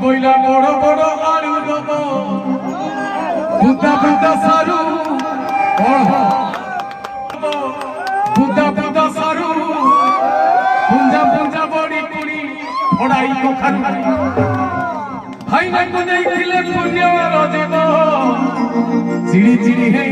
বইলা বড় বড় আলু দেব বুদা বুদা সারু বুদা বুদা সারু পুঞ্জা পুঞ্জা বড়ি কুড়ি ফড়াই কখারু ভাই না কো দেখিলে পুণ্য রজব চিড়ি চিড়ি হেই